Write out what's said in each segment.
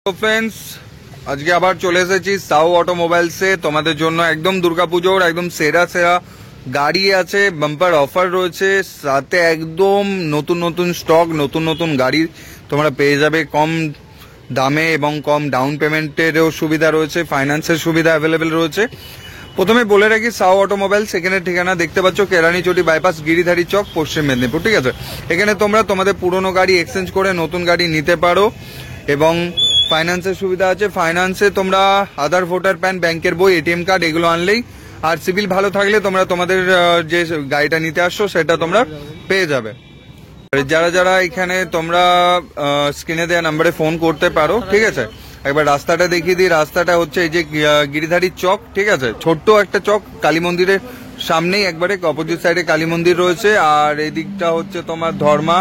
তো ফ্রেন্ডস, আজকে আবার চলে এসেছি সাউ অটোমোবাইলসে তোমাদের জন্য। একদম দুর্গাপুজোর একদম সেরা সেরা গাড়ি আছে, বাম্পার অফার রয়েছে, সাথে একদম নতুন নতুন স্টক, নতুন নতুন গাড়ি তোমরা পেয়ে যাবে কম দামে এবং কম ডাউন পেমেন্টেরও সুবিধা রয়েছে, ফাইন্যান্সের সুবিধা অ্যাভেলেবেল রয়েছে। প্রথমে বলে রাখি, সাউ অটোমোবাইলস এখানে ঠিকানা দেখতে পাচ্ছ কেরানীচটি বাইপাস, গিরিধারী চক, পশ্চিম মেদিনীপুর। ঠিক আছে, এখানে তোমরা তোমাদের পুরনো গাড়ি এক্সচেঞ্জ করে নতুন গাড়ি নিতে পারো এবং ফাইন্যান্সের সুবিধা আছে। ফাইন্যান্সে তোমরা আধার, ভোটার, প্যান, ব্যাংকের বই, এটিএম কার্ড এগুলো আনলেই, আর সিভিল ভালো থাকলে তোমরা তোমাদের যে গাড়িটা নিতে আসছো সেটা তোমরা পেয়ে যাবে। যারা যারা এখানে তোমরা স্ক্রিনে দেওয়া নাম্বারে ফোন করতে পারো। ঠিক আছে, একবার রাস্তাটা দেখিয়ে দিই। রাস্তাটা হচ্ছে এই যে গিরিধারী চক। ঠিক আছে, ছোট্ট একটা চক, কালী মন্দিরের সামনেই একবারে অপোজিট সাইডে কালী মন্দির রয়েছে, আর এদিকটা হচ্ছে তোমার ধর্মা,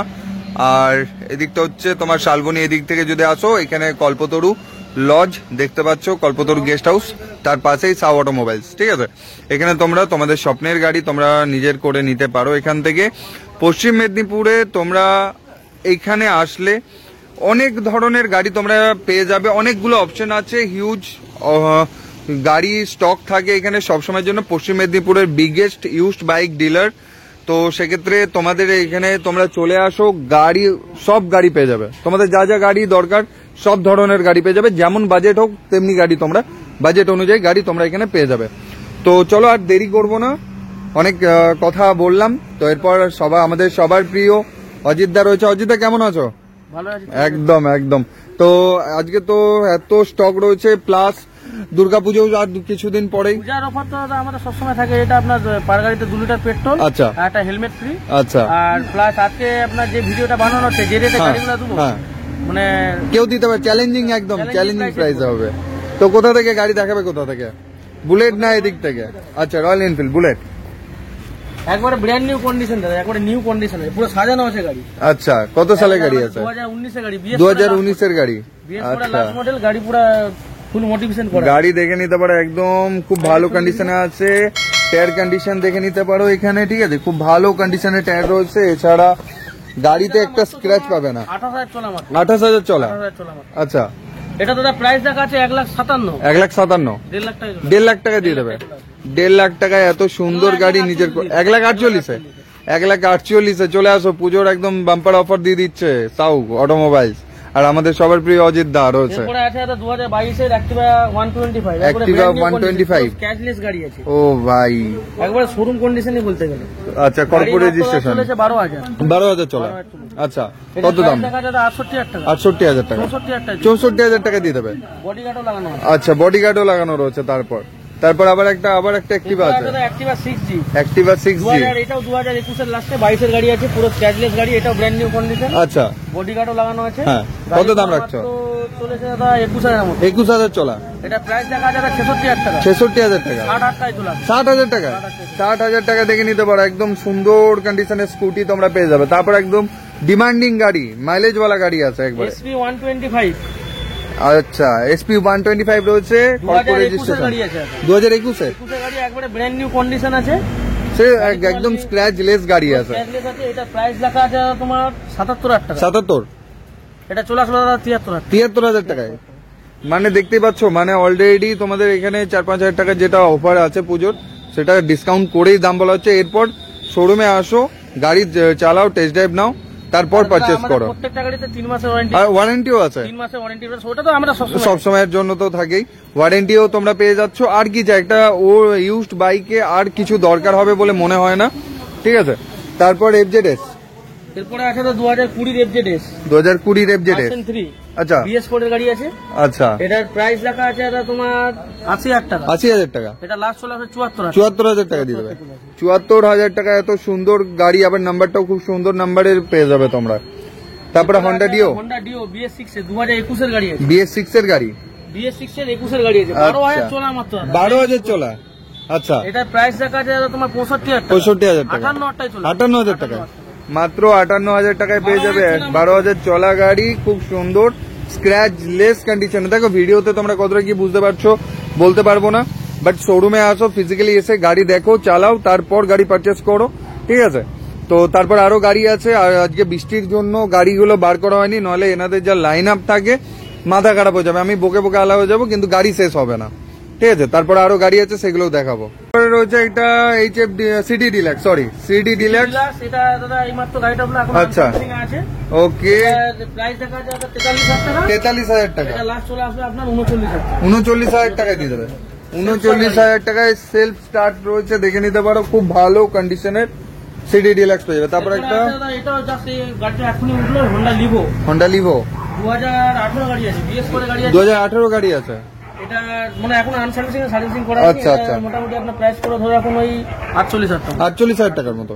আর এদিকটা হচ্ছে তোমার শালবনী। এদিক থেকে যদি আসো, এখানে কল্পতরু লজ দেখতে পাচ্ছ, কল্পতরু গেস্ট হাউস, তার পাশেই সাউ অটোমোবাইলস। ঠিক আছে, এখানে তোমরা তোমাদের স্বপ্নের গাড়ি তোমরা নিজের করে নিতে পারো এখান থেকে। পশ্চিম মেদিনীপুরে তোমরা এইখানে আসলে অনেক ধরনের গাড়ি তোমরা পেয়ে যাবে, অনেকগুলো অপশন আছে, হিউজ গাড়ি স্টক থাকে এখানে সবসময়ের জন্য। পশ্চিম মেদিনীপুরের বিগেস্ট ইউজড বাইক ডিলার। তো সেক্ষেত্রে তোমাদের এখানে তোমরা চলে আসো, গাড়ি সব গাড়ি পেয়ে যাবে, তোমাদের যা যা গাড়ি দরকার সব ধরনের গাড়ি পেয়ে যাবে, যেমন বাজেট হোক তেমনি গাড়ি তোমরা বাজেট অনুযায়ী গাড়ি তোমরা এখানে পেয়ে যাবে। তো চলো আর দেরি করবো না, অনেক কথা বললাম। তো এরপর আমাদের সবার প্রিয় অজিতদা রয়েছে। অজিতদা কেমন আছো? একদম একদম। তো আজকে তো এত স্টক রয়েছে, প্লাস দুর্গাপুজো আর কিছুদিন পরেই। পূজার অফার তো আমাদের সবসময় থাকে। এটা আপনার পার গাড়িতে 2 লিটার পেট্রোল, আচ্ছা, আর একটা হেলমেট ফ্রি, আচ্ছা, আর প্লাস আজকে আপনার যে ভিডিওটা বানানো হচ্ছে, যে রেটে গাড়িগুলো দেবো, মানে কেউ দিতে পারে, চ্যালেঞ্জিং, একদম চ্যালেঞ্জিং প্রাইস হবে। তো কোথা থেকে গাড়ি দেখাবে? কোথা থেকে? বুলেট না এদিক থেকে? আচ্ছা, রয়্যাল এনফিল্ড বুলেট একবারে ব্র্যান্ড নিউ কন্ডিশন, দাদা একবারে নিউ কন্ডিশনে পুরো সাজানো আছে গাড়ি। আচ্ছা, কত সালের গাড়ি আছে? 2019 এর গাড়ি। 2019 এর গাড়ি, আচ্ছা, লাস্ট মডেল গাড়ি, পুরো ফুল মোটিভেশন করা গাড়ি দেখে নিতে পারো, একদম খুব ভালো কন্ডিশনে আছে। টায়ার কন্ডিশন দেখে নিতে পারো এখানে। ঠিক আছে, খুব ভালো কন্ডিশনে টায়ার রয়েছে। এছাড়া গাড়িতে একটা স্ক্র্যাচ পাবে না। 28,000 চলা মাত্র। 28,000 চলা, আচ্ছা। এটা দাদা প্রাইস দেখা আছে 1,57,000। 1,57,000, 1.5 লাখ টাকা দিয়ে দেবে। 1.5 লাখ টাকায় এত সুন্দর গাড়ি নিজের। 1,48,000, 1,48,000 চলে আসো। পুজোর একদম বাম্পার অফার দিয়ে দিচ্ছে সাউ অটোমোবাইলস, আর আমাদের সবার প্রিয় অজিত দা রয়েছে। 2022 এর অ্যাক্টিভা 125, অ্যাক্টিভা 125 ক্যাশলেস গাড়ি আছে। ও ভাই, একবারে শোরুম কন্ডিশনই বলতে গেলে। আচ্ছা, কর্পোরেট রেজিস্ট্রেশন, 12,000 চলা। আচ্ছা, কত দাম? 68,000 টাকা। 68,000 টাকা, 64,000 টাকা দিয়ে দেবে। বডিগার্ডও লাগানো আছে। আচ্ছা, বডিগার্ডও লাগানো রয়েছে। তারপর আবার একটা অ্যাক্টিভা আছে, অ্যাক্টিভা 6G। অ্যাক্টিভা 6G, এটাও 2021 এর লাস্টে 22 এর গাড়ি আছে, পুরো ক্যাশলেস গাড়ি, এটাও ব্র্যান্ড নিউ কন্ডিশন। আচ্ছা, বডিগার্ডও লাগানো আছে। হ্যাঁ, কত দাম রাখছো? চলেছে দাদা 21,000 এর মতো। 21,000 চলা। এটা প্রাইস দেখা যাবে 66,000 টাকা। 66,000 টাকা, 60,000 চলা। 60,000 টাকা, 60,000 টাকা দেখে নিতে পারো। একদম সুন্দর কন্ডিশনের স্কুটি তোমরা পেয়ে যাবে। তারপর একদম ডিমান্ডিং গাড়ি, মাইলেজ ওয়ালা গাড়ি আছে একবার। SP 125। আচ্ছা, SP 125 রয়েছে, কর্পোরেট রেজিস্ট্রেশন। 2021 এর গাড়ি, একবারে ব্র্যান্ড নিউ কন্ডিশন আছে। সে একদম স্ক্র্যাচ লেস গাড়ি আছে। এটা প্রাইস লেখা আছে তোমার 77,000 টাকা। 77, এটা চলে আসলো দাদা 73,000। 73,000 টাকায়। মানে দেখতেই পাচ্ছ, মানে অলরেডি তোমাদের এখানে 4-5 হাজার টাকা যেটা অফার আছে পুজোর, সেটা ডিসকাউন্ট করেই দাম বলা হচ্ছে। এরপর শোরুমে আসো, গাড়ি চালাও, টেস্ট ড্রাইভ নাও, তারপর পারচেজ করো। প্রত্যেকটা গাড়িতে 3 মাসের ওয়ারেন্টি, আর ওয়ারেন্টিও আছে। 3 মাসের ওয়ারেন্টি, ওটা তো আমরা সব সময়ের জন্য তো থাকেই, ওয়ারেন্টিও তোমরা পেয়ে যাচ্ছ। আর কি চাই, একটা ইউজড বাইকে আর কিছু দরকার হবে বলে মনে হয় না। ঠিক আছে, তারপর FZS, এরপরে আছে তো 2020 FZS, 2020 FZS, আচ্ছা, BS4 এর গাড়ি আছে। আচ্ছা, এটার প্রাইস লেখা আছে এটা তোমার 80,000 টাকা। 80,000 টাকা, এটা লাস্ট চলে আসে 74,000 টাকা দিয়ে দেবে। 74,000 টাকা, এত সুন্দর গাড়ি, আবার নাম্বারটাও খুব সুন্দর নাম্বারের পেয়ে যাবে তোমরা। তারপরে Honda Dio BS6 এর 2021 এর গাড়ি আছে। BS6 এর গাড়ি, BS6 এর 21 এর গাড়ি আছে। 12,000 চলা মাত্র। 12,000 চলা, আচ্ছা। এটা প্রাইস লেখা আছে তোমার 65,000 টাকা। 65,000 টাকা, 58,000 টাকা, মাত্র 58,000 টাকায় পেয়ে যাবে 12,000 চলা গাড়ি, খুব সুন্দর স্ক্র্যাচ লেস কন্ডিশন। দেখো ভিডিওতে তোমরা কতটা কি বুঝতে পারছো বলতে পারবো না, বাট শোরুমে আসো, ফিজিক্যালি এসে গাড়ি দেখো, চালাও, তারপর গাড়ি পারচেস করো। ঠিক আছে, তো তারপর আরো গাড়ি আছে। আর আজকে বৃষ্টির জন্য গাড়িগুলো বার করা হয়নি, নইলে এনাদের যা লাইন আপ থাকে মাথা খারাপ হয়ে যাবে, আমি বকে বকে আলা হয়ে যাবো, কিন্তু গাড়ি শেষ হবে না। ঠিক আছে, তারপরে আরো গাড়ি আছে, সেগুলোও দেখাবো। তারপরে রয়েছে একটা HF city deluxe, sorry city deluxe. এটা দাদা এই মাত্র গাড়িটা আপনার এখন আচ্ছা। আনসার্ভিসিং আছে। ওকে, প্রাইস দেখা যায় 43,000 টাকা। 43,000 টাকা। এটা লাস্ট চলে আসবে আপনার 39,000 টাকা। 39,000 টাকায় দিয়ে দেবে। 39,000 টাকায় সেলফ স্টার্ট রয়েছে, দেখে নিতে পারো, খুব ভালো কন্ডিশনের সিটি ডিলাক্স পেয়ে যাবে। তারপর একটা এটাও জাস্ট এই গাড়িটা এখনই উঠলো, হোন্ডা লিভো। হন্ডা লিভো 2018 গাড়ি আছে, বিএস করে গাড়ি আছে। 2018 গাড়ি আছে। এটা মানে এখন আনসার্ভিসিং সার্ভিসিং করা আচ্ছা, আছে। আচ্ছা। এটা মোটামুটি আপনার প্রাইস করে ধরো এখন ওই 48,000 টাকা। 48,000 টাকার মতো।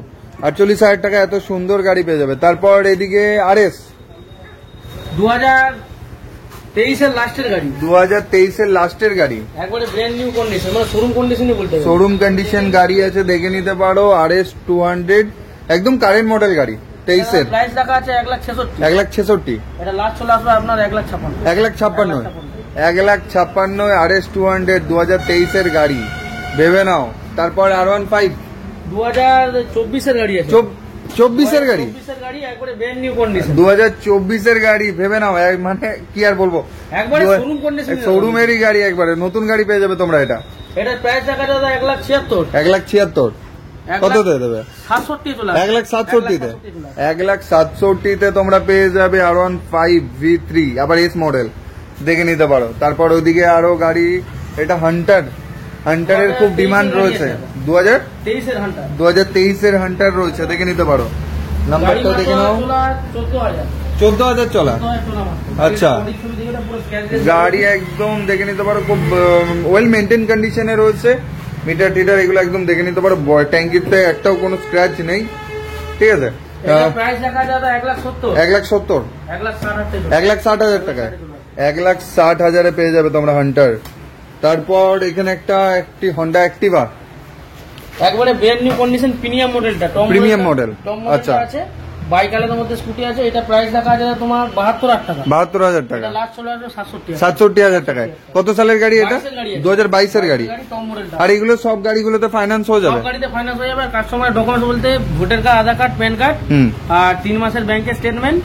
48,000 টাকা এত সুন্দর গাড়ি পেয়ে যাবে। তারপর এদিকে RS 2023 এর লাস্টের গাড়ি, 2023 এর লাস্টের গাড়ি, একবারে ব্র্যান্ড নিউ কন্ডিশন, মানে শোরুম কন্ডিশনই বলতে হবে। শোরুম কন্ডিশন গাড়ি আছে, দেখে নিতে পারো। RS 200 একদম কারেন্ট মডেল গাড়ি, 23 এর। প্রাইস রাখা আছে 1,66,000। 1,66,000। এটা লাস্ট চলে আসবে আপনার 1,56,000। 1,56,000। 1,56,000 RS 200 2023 এর গাড়ি, ভেবে নাও। তারপর R15 2024 এর গাড়ি আছে। 24 এর গাড়ি, 24 এর গাড়ি, একবারে ব্র্যান্ড নিউ কন্ডিশন। 2024 এর গাড়ি, ভেবে নাও। মানে কি আর বলবো, একবারে শোরুম কন্ডিশন। শোরুমেরই গাড়ি, একবারে নতুন গাড়ি পেয়ে যাবে তোমরা। এটা এটার প্রাইস রাখা দাদা 1,76,000। 1,76,000 কত দিয়ে দেবে? 67 চলে আসবে। 1,67,000 1,67,000 তোমরা পেয়ে যাবে R15 V3, আবার এস মডেল, দেখে নিতে পারো। তারপর ওইদিকে আরো গাড়ি, এটা হান্টারের খুব ডিমান্ড রয়েছে। 23 এর হান্টার। 2023 এর হান্টার রয়েছে, দেখে নিতে পারো। নাম্বারটা দেখে নাও। 14,000 14,000 চলা। আচ্ছা, গাড়ি গাড়ি একদম দেখে নিতে পারো, খুব ওয়েল মেনটেন কন্ডিশনে রয়েছে। মিটার টিটার এগুলো একদম দেখে নিতে পারো। ট্যাঙ্কিতে একটাও কোনো স্ক্র্যাচ নেই। ঠিক আছে, প্রাইস রাখা দাদা 1,70,000। 1,70,000 1,60,000 টাকায় 1,60,000 পেয়ে যাবে তোমরা হান্টার। তারপর এখানে একটি হন্ডা অ্যাক্টিভা, একবারে ব্র্যান্ড নিউ কন্ডিশন, প্রিমিয়াম মডেলটা, প্রিমিয়াম মডেল। আচ্ছা, আছে বাইক আলাদার মধ্যে স্কুটি আছে। এটা প্রাইস রাখা আছে তোমার 72,000 টাকা। 72,000 টাকা। এটা লাস্ট চলে আসবে 67,000। 67,000 টাকায়। কত সালের গাড়ি এটা? 2022 এর গাড়ি। টপ মডেলটা। আর এগুলো সব গাড়িগুলোতে ফাইন্যান্স হয়ে যাবে? সব গাড়িতে ফাইন্যান্স হয়ে যাবে। কাস্টমার ডকুমেন্টস বলতে ভোটার কার্ড, আধার কার্ড, প্যান কার্ড, আর 3 মাসের ব্যাংকের স্টেটমেন্ট,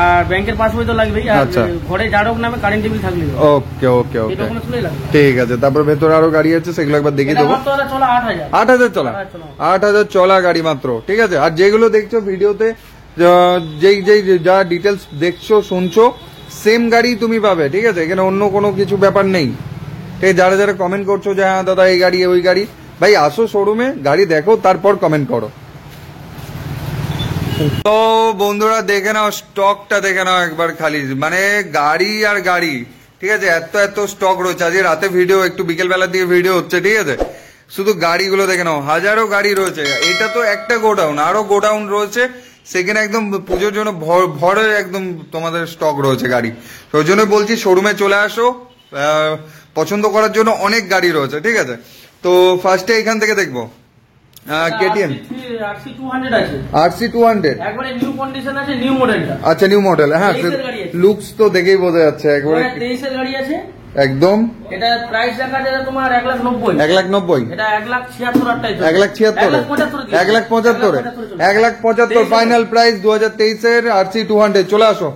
আর ব্যাংকের পাসবই তো লাগবেই, আর আচ্ছা। ঘরে জাডক নামে কারেন্ট বিল থাকলে ওকে ওকে এই ওকে, ডকুমেন্টসগুলোই লাগবে। ঠিক আছে। তারপর ভেতরে আরো গাড়ি আছে, সেগুলো একবার দেখিয়ে এটা দেবো। মাত্র চলা 8,000। 8,000 চলা। 8,000 চলা গাড়ি মাত্র। ঠিক আছে, আর যেগুলো দেখছো ভিডিওতে, যেই যেই যা ডিটেলস দেখছো শুনছো, সেম গাড়ি তুমি পাবে। ঠিক আছে, এখানে অন্য কোনো কিছু ব্যাপার নেই। ঠিক আছে, যারা যারা কমেন্ট করছো যে হ্যাঁ দাদা এই গাড়ি ওই গাড়ি, ভাই আসো শোরুমে, গাড়ি দেখো, তারপর কমেন্ট করো। তো বন্ধুরা দেখে নাও, স্টকটা দেখে নাও একবার খালি, মানে গাড়ি আর গাড়ি। ঠিক আছে, এত স্টক রয়েছে। আজকে রাতে ভিডিও, একটু বিকেল বেলার দিকে ভিডিও হচ্ছে। ঠিক আছে, শুধু গাড়িগুলো দেখে নাও, হাজারো গাড়ি রয়েছে। এটা তো একটা গোডাউন, আরো গোডাউন রয়েছে, সেখানে একদম পুজোর জন্য ভরে একদম তোমাদের স্টক রয়েছে গাড়ি। ওই জন্য বলছি শোরুমে চলে আসো, পছন্দ করার জন্য অনেক গাড়ি রয়েছে। ঠিক আছে, তো ফার্স্টে এখান থেকে দেখবো KTM RC 200 আছে, RC 200 একবারে নিউ কন্ডিশন আছে, নিউ মডেলটা। আচ্ছা, নিউ মডেল। হ্যাঁ, 23 এর গাড়ি আছে। লুকস তো দেখেই বোঝা যাচ্ছে একবারে 23 এর গাড়ি আছে একদম। এটা প্রাইস রাখা যাবে তোমার 1,90,000। 1,90,000 এটা 1,76,000 টাকা। 1,76,000 1,75,000 ফাইনাল প্রাইস 2023 এর RC 200। চলে আসো।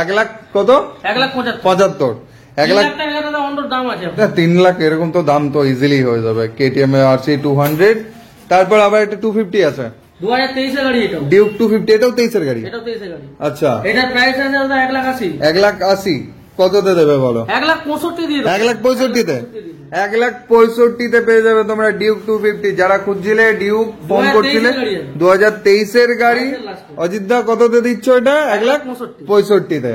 1,00,000 কত? 1,75,000। 1,00,000 টাকা দাদা অন্য দাম আছে। 3 লাখ এরকম তো দাম তো ইজিলি হয়ে যাবে KTM এর RC 200। তারপর আবার একটা 250 আছে, 2023 এর গাড়ি। এটা ডিউক 250, এটাও 23 এর গাড়ি। এটাও 23 এর গাড়ি। আচ্ছা, এটার প্রাইস আছে দাদা 1,80,000। 1,80,000 কততে দেবে বলো? 1,65,000 দিয়ে দেবো। 1,65,000-তে 1,65,000-তে পেয়ে যাবে তোমরা ডিউক 250। যারা খুঁজছিলে ডিউক, ফোন করছিলে, 2023 এর গাড়ি। অজিত দা কততে দিচ্ছ এটা? 1,65,000-তে।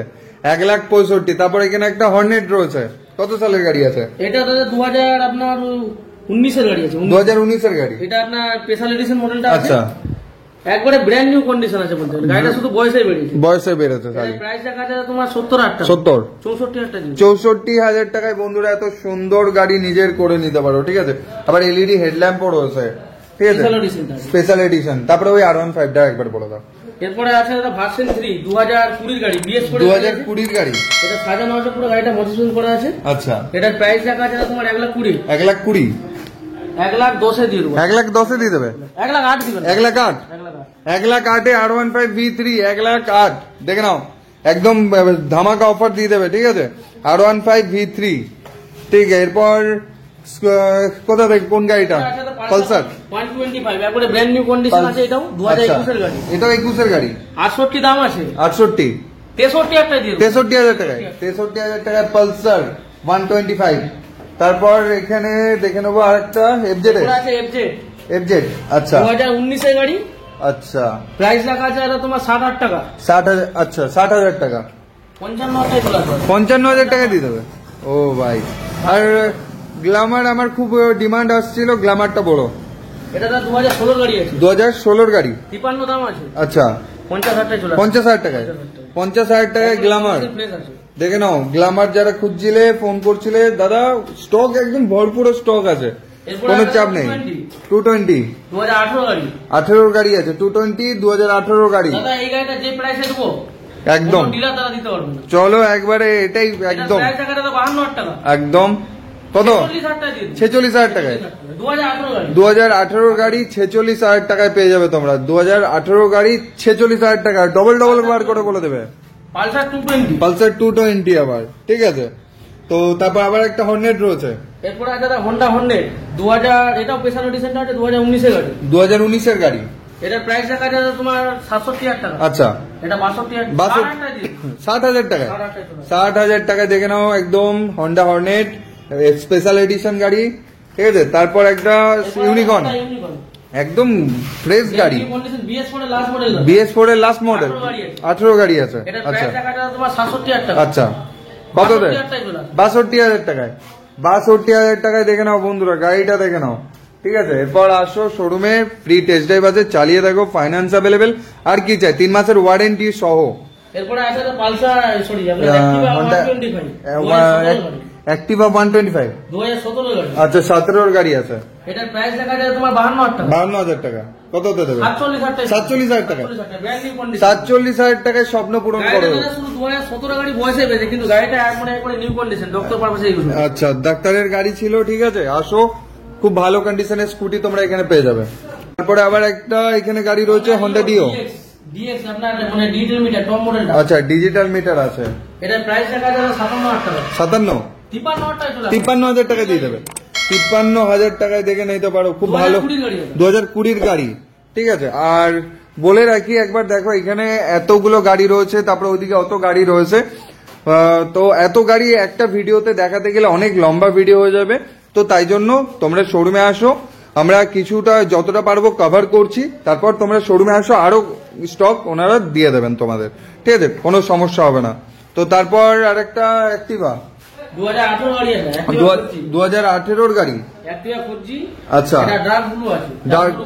1,65,000। তারপর এখানে একটা হর্নেট রয়েছে, কত সালের গাড়ি আছে? এটা দাদা 2019 এর গাড়ি আছে। 2019 এর গাড়ি। এটা আপনার স্পেশাল এডিশন মডেলটা আছে। আচ্ছা, একবারে ব্র্যান্ড নিউ কন্ডিশন আছে বলতে গেলে। গাড়িটা শুধু বয়সে বেরিয়েছে। বয়সে বেরোচ্ছে খালি। প্রাইস রাখা আছে তোমার 70,000 টাকা। 70 64,000 টাকা। 64,000 টাকায় বন্ধুরা এত সুন্দর গাড়ি নিজের করে নিতে পারো। ঠিক আছে, আবার এলইডি হেডল্যাম্পও রয়েছে। ঠিক আছে, স্পেশাল এডিশনটা। Special edition. তারপরে ওই R15টা একবার বলে দাও। এরপরে আছে দাদা ভার্সন 3 2020 গাড়ি, বিএস করে 2020 গাড়ি। এটা সাজানো আছে, পুরো গাড়িটা মডিফিকেশন করা আছে। আচ্ছা, এটার প্রাইস রাখা আছে তোমার 1,20,000। 1,20,000 1,10,000 দিয়ে দেবো। 1,10,000 দিয়ে দেবে। 1,08,000 দিবেন। 1,08,000 1,08,000 এ R15 V3 1,08,000 দেখে নাও, একদম ধামাকা অফার দিয়ে দেবে। ঠিক আছে, R15 V3, ঠিক এরপর কোথা থেকে কোন গাড়িটা? পালসার 125 একবারে ব্র্যান্ড নিউ কন্ডিশন আছে, এটাও 2021 এর গাড়ি। এটাও 21 এর গাড়ি। 68 দাম আছে। 68 63 দিয়ে 63,000 টাকায় 63,000 টাকায় পালসার 125। তারপর এখানে দেখে নেবো আরেকটা এফজেড আছে, এফজেড। আচ্ছা 2019 এর গাড়ি। আচ্ছা প্রাইস রাখা আছে এটা তোমার 60,000 টাকা। 60,000। আচ্ছা 60,000 টাকা 55,000 চলে আসবে। 55,000 টাকা দিয়ে দেবে। ও ভাই, আর গ্ল্যামার আমার খুব ডিমান্ড আসছিল, গ্ল্যামারটা বড়। এটা 2016 গাড়ি আছে। 2016 গাড়ি। 53 দাম আছে। আচ্ছা 50,000 টাকা চলে আসবে। 50,000 টাকায় 50,000 টাকায় গ্ল্যামার। দেখে নাও, গ্ল্যামার যারা খুঁজছিলে, ফোন করছিলে, দাদা স্টক একদম ভরপুর স্টক আছে, কোনো চাপ নেই। 220 2018 গাড়ি। 18 গাড়ি আছে। 220 2018 গাড়ি। দাদা এই গাড়িটা যে প্রাইসে দেবো একদম ডিলার দ্বারা দিতে পারবে না। চলো একবারে এটাই একদম প্রাইস টাকাটা 52,000 টাকা। একদম কত? 46,000 টাকা দিয়ে 46,000 টাকায় 2018 গাড়ি। 2018 গাড়ি 46,000 টাকায় পেয়ে যাবে তোমরা। 2018 গাড়ি 46,000 টাকা, ডবল বার করে বলে দেবে। পালসার 220। পালসার 220 আবার, ঠিক আছে। তো তারপর আবার একটা হর্নেট রয়েছে। এরপরে আছে হোন্ডা হর্নেট 2000, এটাও স্পেশাল এডিশনটা আছে 2019 এর গাড়ি। 2019 এর গাড়ি। এটার প্রাইস রাখা আছে তোমার 67,000 টাকা। আচ্ছা এটা 62,000 60,000 টাকায় 60,000 টাকায় দেখে নাও একদম হন্ডা হর্নেট স্পেশাল এডিশন গাড়ি, ঠিক আছে। তারপর একটা ইউনিকর্ন, একদম ফ্রেশ গাড়ি, BS4 এর লাস্ট মডেল। 18 গাড়ি আছে। আচ্ছা তোমার 67,000 টাকা। আচ্ছা কত দেয়? 62,000 টাকায় 62,000 টাকায় দেখে নাও বন্ধুরা, গাড়িটা দেখে নাও, ঠিক আছে। এরপর আসো শোরুমে, ফ্রি টেস্ট ড্রাইভ আছে, চালিয়ে দেখো, ফাইন্যান্স অ্যাভেলেবেল। আর কি চাই? 3 মাসের ওয়ারেন্টি সহ। এরপরে আছে পালসার, সরি অ্যাক্টিভা 125 2017 গাড়ি। আচ্ছা 17 গাড়ি আছে। এটার প্রাইস দেখা যায় তোমার 52,000 টাকা। 52,000 টাকা কত হতে দেবে? 47,000 টাকা 47,000 টাকায় স্বপ্ন পূরণ করো। শুধু 2017 গাড়ি বয়সে পেয়েছে, কিন্তু গাড়িটা একবারে নিউ কন্ডিশন, ডক্টর পারপাসে ইউজ হয়। আচ্ছা ডাক্তারের গাড়ি ছিল, ঠিক আছে। আসো, খুব ভালো কন্ডিশনের স্কুটি তোমরা এখানে পেয়ে যাবে। তারপরে আবার একটা এখানে গাড়ি রয়েছে হোন্ডা ডিও। ডিএক্স আপনার মানে ডিজিটাল মিটার, টপ মডেলটা। আচ্ছা ডিজিটাল মিটার আছে। এটার প্রাইস দেখা যাবে 57,000 টাকা। 53,000 টাকা চলে 53,000 টাকা দিয়ে দেবে। 53,000 টাকায় দেখে নিতে পারো, খুব ভালো 2020 গাড়ি, ঠিক আছে। আর বলে রাখি একবার, দেখো এখানে এতগুলো গাড়ি রয়েছে, তারপরে ওইদিকে অত গাড়ি রয়েছে, তো এত গাড়ি একটা ভিডিওতে দেখাতে গেলে অনেক লম্বা ভিডিও হয়ে যাবে। তো তাই জন্য তোমরা শোরুমে আসো, আমরা কিছুটা যতটা পারবো কভার করছি। তারপর তোমরা শোরুমে আসো, আরো স্টক ওনারা দিয়ে দেবেন তোমাদের, ঠিক আছে, কোনো সমস্যা হবে না। তো তারপর আরেকটা অ্যাক্টিভা 2018 গাড়ি আছে। 2018 গাড়ি অ্যাক্টিভা 4G। আচ্ছা এটা ডার্ক ব্লু আছে।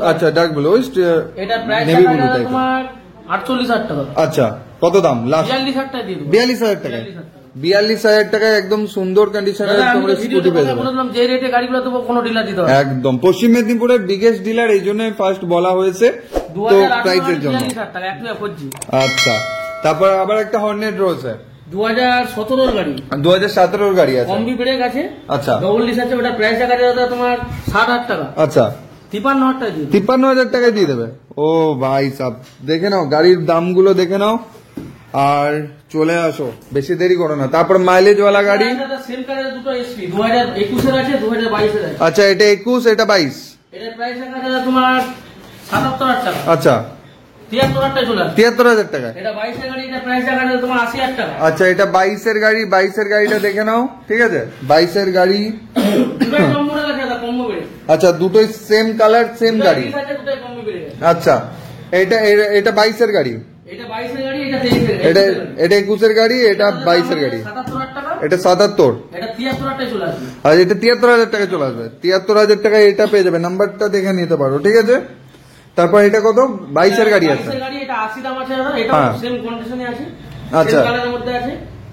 আচ্ছা ডার্ক ব্লু, এটা প্রাইস নেভি ব্লু টাইপ। তোমার 48,000 টাকা। আচ্ছা কত দাম লাস্ট? 42,000 টাকা দিয়ে দেবো। 42,000 টাকা 42,000 টাকায় একদম সুন্দর কন্ডিশনের তোমরা স্কুটি পেয়ে যাবে। বললাম যে রেটে গাড়িগুলো দেবো কোনো ডিলার দিতে হবে একদম। পশ্চিম মেদিনীপুরের বিগেস্ট ডিলার, এই জন্য ফার্স্ট বলা হয়েছে তো প্রাইসের জন্য। 42,000 টাকা অ্যাক্টিভা 4G। আচ্ছা তারপর আবার একটা হর্নেট রয়েছে 2017 গাড়ি। 2017 গাড়ি আছে। কম্বি ব্রেক আছে। আচ্ছা ডবল ডিস আছে। ওটা প্রাইস দেখা যাবে তোমার 60,000 টাকা। আচ্ছা 53,000 টাকা দিয়ে 53,000 টাকায় দিয়ে দেবে। ও ভাই সাব, দেখে নাও গাড়ির দামগুলো দেখে নাও আর চলে আসো, বেশি দেরি করো না। তারপর মাইলেজ ওয়ালা গাড়ি সেম কালারের দুটো এসপি 2021 এর আছে 2022 এর আছে। আচ্ছা এটা 21, এটা 22। এটার প্রাইস দেখা যাবে তোমার 77,000 টাকা। আচ্ছা 73,000 টাকা চলে আসবে। 73,000 টাকা। এটা 22 এর গাড়ি, এটা প্রাইস দেখা যাবে তোমার 80,000 টাকা। আচ্ছা এটা 22 এর গাড়ি, 22 এর গাড়িটা দেখে নাও, ঠিক আছে। 22 এর গাড়ি দুটোই কম মডেল আছে, এটা কম্বো ব্রেক। আচ্ছা দুটোই সেম কালার সেম গাড়ি। দুটোই কম্বো ব্রেক। আচ্ছা এটা 22 এর গাড়ি, এটা 22 এর গাড়ি, এটা 23 এর এটা 21 এর গাড়ি, এটা 22 এর গাড়ি। 77,000 টাকা। এটা 77, এটা 73,000 টাকা চলে আসবে। আর এটা 73,000 টাকা চলে আসবে। 73,000 টাকায় এটা পেয়ে যাবে, নাম্বারটা দেখে নিতে পারো, ঠিক আছে। তারপর এটা কত? 22 এর গাড়ি আছে। 22 এর গাড়ি, এটা 80 দাম আছে, এটা সেম কন্ডিশনে আছে। আচ্ছা সেম কালারের মধ্যে আছে।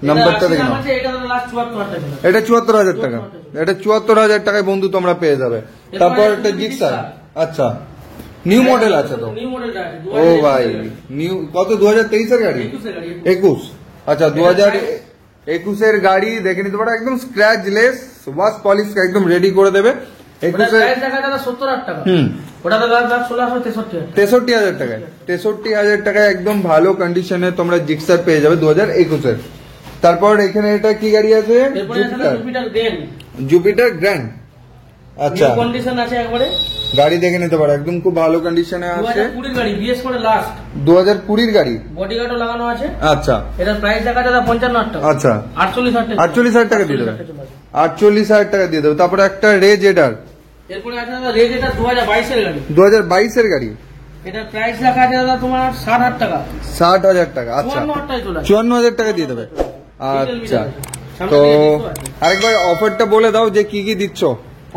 নাম্বারটা দেখে নাও। এটা লাস্ট 74,000 টাকা। এটা 74,000 টাকা। এটা 74,000 টাকায় বন্ধু তোমরা পেয়ে যাবে। তারপর একটা জিক্সার, আচ্ছা নিউ মডেল আছে তো? নিউ মডেলটা আছে। ও ভাই নিউ কত? 2023 এর গাড়ি? 21। আচ্ছা 2021 এর গাড়ি দেখে নিতে পারো, একদম স্ক্র্যাচলেস, ওয়াশ পলিশ একদম রেডি করে দেবে। 21 এর প্রাইস দেখা যাবে 70,000 টাকা। ওটা তো লাস্ট 63,000 টাকায় 63,000 টাকায় একদম ভালো কন্ডিশনে তোমরা জিক্সার পেয়ে যাবে 2021 এর। তারপর এখানে এটা কি গাড়ি আছে? এরপরে আছে জুপিটার গ্র্যান্ড। জুপিটার গ্র্যান্ড, আচ্ছা কন্ডিশন আছে একবারে, গাড়ি দেখে নিতে পারো, একদম খুব ভালো কন্ডিশনে আছে। 2020 গাড়ি, বিএস করে লাস্ট, 2020 গাড়ি, বডি গার্ডও লাগানো আছে। আচ্ছা এটা প্রাইস দেখা যাবে 55,000 টাকা। আচ্ছা 48,000 টাকা দিয়ে দেবে, 48,000 টাকা দিয়ে দেবে। তারপরে একটা রেজ এডার, এরপরে আছে দাদা রেজ, এটা 2022 এর গাড়ি, 2022 এর গাড়ি, এটা প্রাইস লেখা আছে দাদা তোমার 60,000 টাকা। 60,000 টাকা, আচ্ছা 54,000 টাকায় চলে আসে। 54,000 টাকা দিয়ে দেবে। আচ্ছা তো আরেকবার অফারটা বলে দাও যে কি কি দিচ্ছ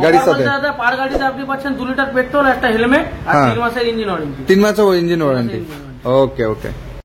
গাড়ির সাথে। দাদা পার গাড়িতে আপনি পাচ্ছেন 2 লিটার পেট্রোল, একটা হেলমেট আর 3 মাসের ইঞ্জিন ওয়ারেন্টি। 3 মাসের ইঞ্জিন ওয়ারেন্টি। ওকে ওকে।